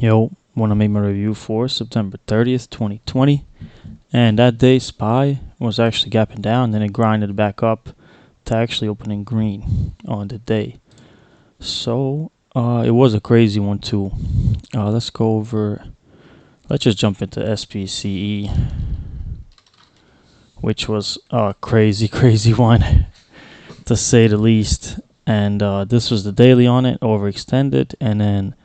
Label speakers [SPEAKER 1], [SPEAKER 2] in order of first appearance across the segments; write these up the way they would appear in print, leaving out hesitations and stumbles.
[SPEAKER 1] Yo, want to make my review for September 30th, 2020. And that day, SPY was actually gapping down, then it grinded back up to actually opening green on the day. So, it was a crazy one too. Let's just jump into SPCE, which was a crazy, crazy one, to say the least. And this was the daily on it, overextended, and then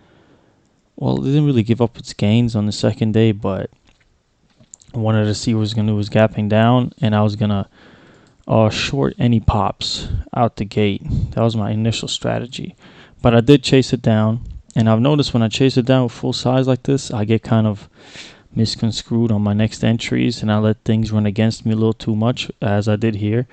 [SPEAKER 1] it didn't really give up its gains on the second day, but I wanted to see what it was going to do. It was gapping down, and I was going to short any pops out the gate. That was my initial strategy. But I did chase it down, and I've noticed when I chase it down with full size like this, I get kind of misconstrued on my next entries, and I let things run against me a little too much, as I did here.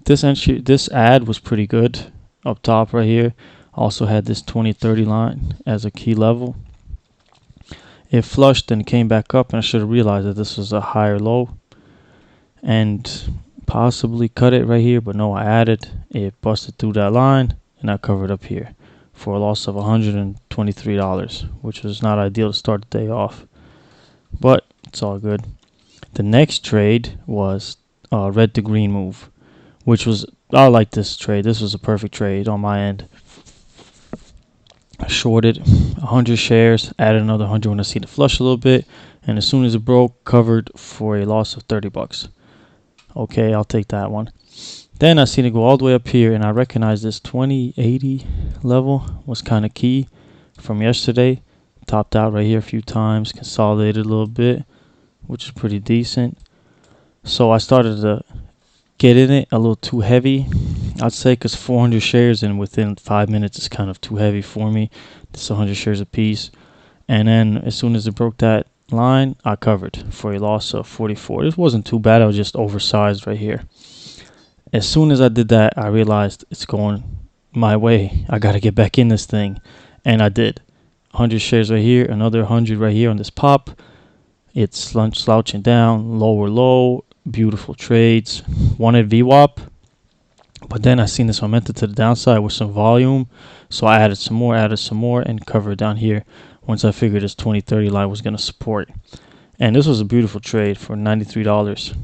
[SPEAKER 1] This ad was pretty good up top right here. Also had this 20-30 line as a key level. It flushed and came back up, and I should have realized that this was a higher low and possibly cut it right here, but no, I added. It busted through that line, and I covered up here for a loss of $123, which was not ideal to start the day off, but it's all good. The next trade was red to green move, which was, I like this trade. This was a perfect trade on my end. I shorted 100 shares, added another 100 when I see the flush a little bit, and as soon as it broke, covered for a loss of $30. Okay, I'll take that one. Then I seen it go all the way up here, and I recognized this 2080 level was kind of key from yesterday. Topped out right here a few times, consolidated a little bit, which is pretty decent. So I started to get in it a little too heavy, I'd say, because 400 shares and within 5 minutes is kind of too heavy for me. This 100 shares a piece. And then as soon as it broke that line, I covered for a loss of 44. This wasn't too bad. I was just oversized right here. As soon as I did that, I realized it's going my way. I got to get back in this thing. And I did. 100 shares right here, another 100 right here on this pop. It's slouching down, lower low. Beautiful trades. Wanted VWAP, but then I seen this momentum to the downside with some volume, so I added some more, and covered down here once I figured this 20-30 line was going to support. And this was a beautiful trade for $93.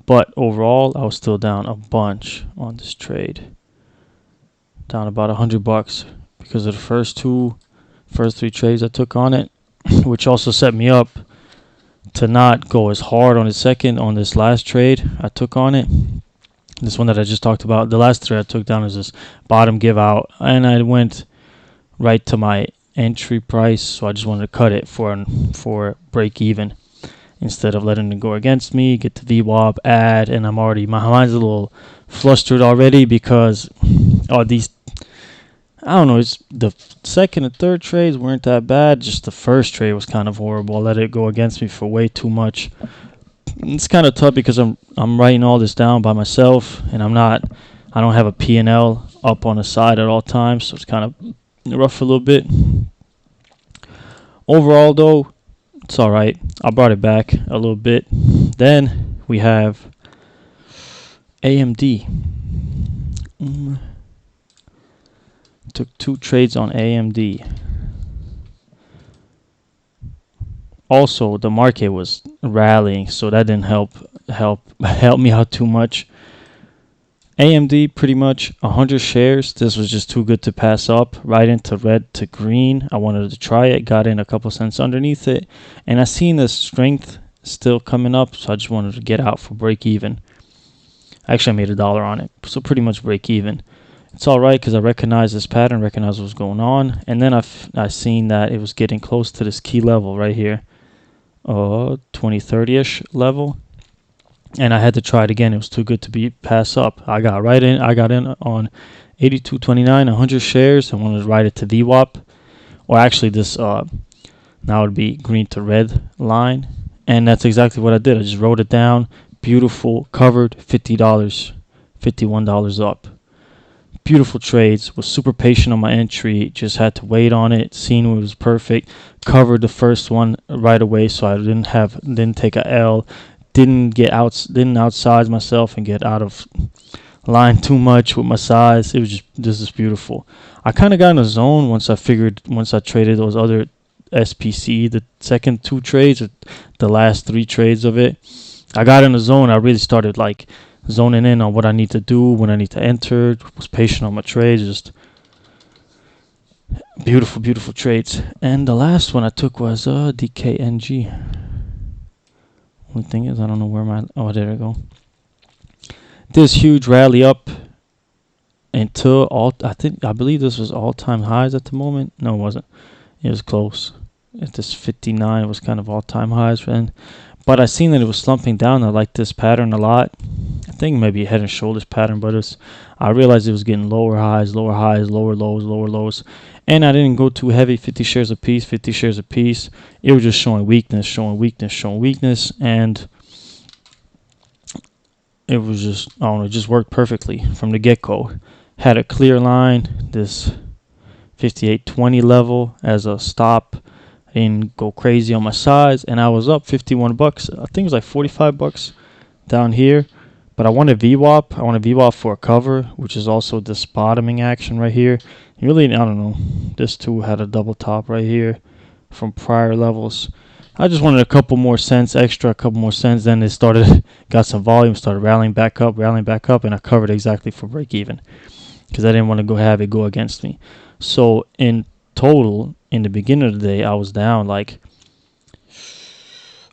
[SPEAKER 1] But overall, I was still down a bunch on this trade. Down about $100 because of the first three trades I took on it, which also set me up to not go as hard on the second on this last trade I took on it. This one that I just talked about, the last trade I took down is this bottom give out, and I went right to my entry price, so I just wanted to cut it for break even instead of letting it go against me, get the VWAP, add, and my mind's a little flustered already because these, I don't know, it's the second and third trades weren't that bad. Just the first trade was kind of horrible. I let it go against me for way too much. It's kind of tough because I'm writing all this down by myself, and I don't have a P&L up on the side at all times, so it's kind of rough a little bit. Overall, though, it's all right. I brought it back a little bit. Then we have AMD. Took 2 trades on AMD. Also, the market was rallying, so that didn't help me out too much. AMD, pretty much 100 shares. This was just too good to pass up. Right into red to green. I wanted to try it. Got in a couple cents underneath it, and I seen the strength still coming up, so I just wanted to get out for break even. Actually, I made $1 on it, so pretty much break even. It's all right because I recognized this pattern, recognized what was going on, and then I seen that it was getting close to this key level right here, 20-30ish level, and I had to try it again. It was too good to be pass up. I got in on 82.29, 100 shares. I wanted to ride it to VWAP, or actually this now it would be green to red line, and that's exactly what I did. I just wrote it down. Beautiful, covered, $50, $51 up. Beautiful trades. Was super patient on my entry. Just had to wait on it. Seen it was perfect. Covered the first one right away, so I didn't take a L. Didn't outsize myself and get out of line too much with my size. It was just, this is beautiful. I kind of got in a zone once I traded those other SPC, the second two trades, or the last three trades of it. I got in a zone. I really started like zoning in on what I need to do, when I need to enter. Was patient on my trades. Just beautiful, beautiful trades. And the last one I took was DKNG. Only thing is, I don't know where my, oh, there we go. This huge rally up until I believe this was all-time highs at the moment. No, it wasn't. It was close. At this 59 was kind of all-time highs, and but I seen that it was slumping down. I like this pattern a lot. I think maybe a head and shoulders pattern, but I realized it was getting lower highs, lower lows, lower lows, and I didn't go too heavy. 50 shares a piece, 50 shares a piece. It was just showing weakness, showing weakness, showing weakness, and it was just, I don't know, it just worked perfectly from the get-go. Had a clear line, this 58.20 level as a stop. I didn't go crazy on my size, and I was up 51 bucks. I think it was like 45 bucks down here. But I wanted VWAP. I wanted VWAP for a cover, which is also this bottoming action right here. And really, I don't know. This too had a double top right here from prior levels. I just wanted a couple more cents extra, a couple more cents. Then it started, got some volume, started rallying back up, and I covered exactly for break even because I didn't want to have it go against me. So in total, in the beginning of the day, I was down like,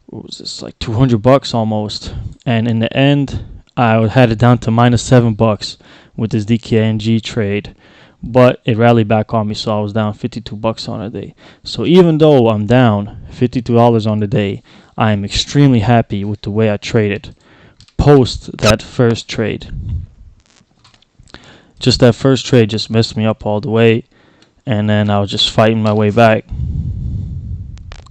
[SPEAKER 1] what was this, like 200 bucks almost. And in the end, I had it down to minus $7 with this DKNG trade. But it rallied back on me, so I was down 52 bucks on a day. So even though I'm down $52 on the day, I am extremely happy with the way I traded post that first trade. Just that first trade just messed me up all the way, and then I was just fighting my way back.